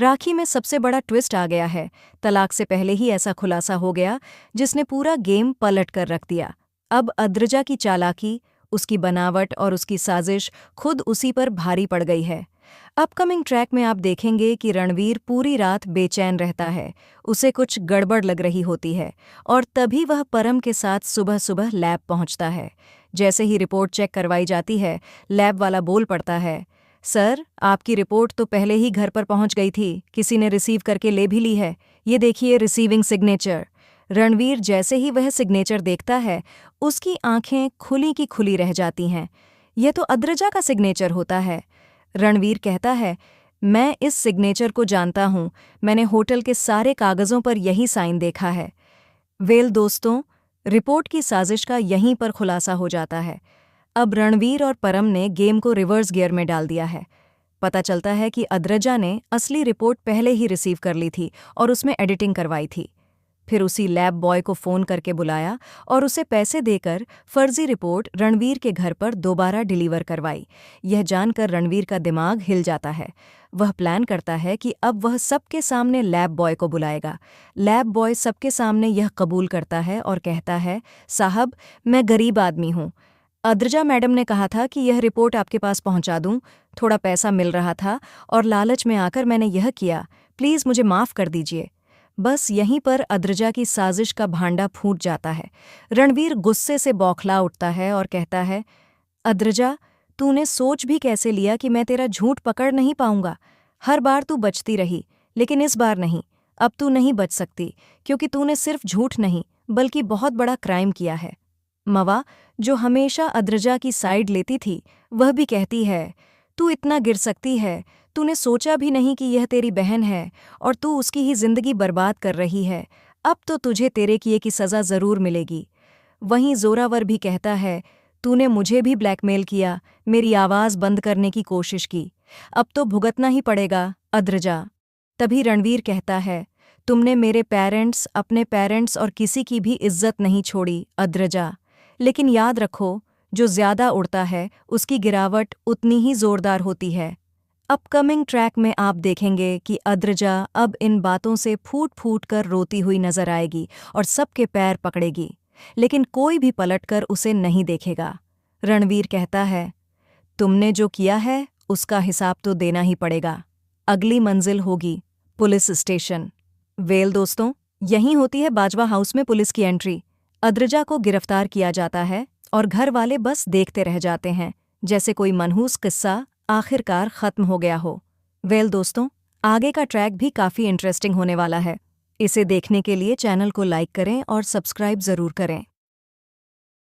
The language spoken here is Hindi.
राखी में सबसे बड़ा ट्विस्ट आ गया है। तलाक से पहले ही ऐसा खुलासा हो गया जिसने पूरा गेम पलट कर रख दिया। अब अद्रजा की चालाकी, उसकी बनावट और उसकी साजिश खुद उसी पर भारी पड़ गई है। अपकमिंग ट्रैक में आप देखेंगे कि रणवीर पूरी रात बेचैन रहता है, उसे कुछ गड़बड़ लग रही होती है और तभी वह परम के साथ सुबह सुबह लैब पहुंचता है। जैसे ही रिपोर्ट चेक करवाई जाती है, लैब वाला बोल पड़ता है, सर, आपकी रिपोर्ट तो पहले ही घर पर पहुंच गई थी, किसी ने रिसीव करके ले भी ली है। ये देखिए रिसीविंग सिग्नेचर। रणवीर जैसे ही वह सिग्नेचर देखता है, उसकी आंखें खुली की खुली रह जाती हैं। यह तो अद्रजा का सिग्नेचर होता है। रणवीर कहता है, मैं इस सिग्नेचर को जानता हूँ, मैंने होटल के सारे कागज़ों पर यही साइन देखा है। वेल दोस्तों, रिपोर्ट की साजिश का यहीं पर खुलासा हो जाता है। अब रणवीर और परम ने गेम को रिवर्स गियर में डाल दिया है। पता चलता है कि अद्रजा ने असली रिपोर्ट पहले ही रिसीव कर ली थी और उसमें एडिटिंग करवाई थी। फिर उसी लैब बॉय को फ़ोन करके बुलाया और उसे पैसे देकर फर्जी रिपोर्ट रणवीर के घर पर दोबारा डिलीवर करवाई। यह जानकर रणवीर का दिमाग हिल जाता है। वह प्लान करता है कि अब वह सबके सामने लैब बॉय को बुलाएगा। लैब बॉय सबके सामने यह कबूल करता है और कहता है, साहब, मैं गरीब आदमी हूँ। अद्रजा मैडम ने कहा था कि यह रिपोर्ट आपके पास पहुंचा दूं। थोड़ा पैसा मिल रहा था और लालच में आकर मैंने यह किया। प्लीज़ मुझे माफ़ कर दीजिए। बस यहीं पर अद्रजा की साजिश का भांडा फूट जाता है। रणवीर गुस्से से बौखला उठता है और कहता है, अद्रजा, तूने सोच भी कैसे लिया कि मैं तेरा झूठ पकड़ नहीं पाऊंगा? हर बार तू बचती रही, लेकिन इस बार नहीं। अब तू नहीं बच सकती, क्योंकि तूने सिर्फ झूठ नहीं बल्कि बहुत बड़ा क्राइम किया है। मवा, जो हमेशा अद्रजा की साइड लेती थी, वह भी कहती है, तू इतना गिर सकती है, तूने सोचा भी नहीं कि यह तेरी बहन है और तू उसकी ही जिंदगी बर्बाद कर रही है। अब तो तुझे तेरे किए की सज़ा ज़रूर मिलेगी। वहीं जोरावर भी कहता है, तूने मुझे भी ब्लैकमेल किया, मेरी आवाज़ बंद करने की कोशिश की। अब तो भुगतना ही पड़ेगा, अद्रजा। तभी रणवीर कहता है, तुमने मेरे पेरेंट्स, अपने पेरेंट्स और किसी की भी इज्जत नहीं छोड़ी, अद्रजा। लेकिन याद रखो, जो ज़्यादा उड़ता है उसकी गिरावट उतनी ही ज़ोरदार होती है। अपकमिंग ट्रैक में आप देखेंगे कि अद्रजा अब इन बातों से फूट फूट कर रोती हुई नजर आएगी और सबके पैर पकड़ेगी, लेकिन कोई भी पलटकर उसे नहीं देखेगा। रणवीर कहता है, तुमने जो किया है उसका हिसाब तो देना ही पड़ेगा। अगली मंजिल होगी पुलिस स्टेशन। वेल दोस्तों, यहीं होती है बाजवा हाउस में पुलिस की एंट्री। अद्रजा को गिरफ्तार किया जाता है और घर वाले बस देखते रह जाते हैं, जैसे कोई मनहूस किस्सा आखिरकार खत्म हो गया हो। वेल दोस्तों, आगे का ट्रैक भी काफ़ी इंटरेस्टिंग होने वाला है। इसे देखने के लिए चैनल को लाइक करें और सब्सक्राइब ज़रूर करें।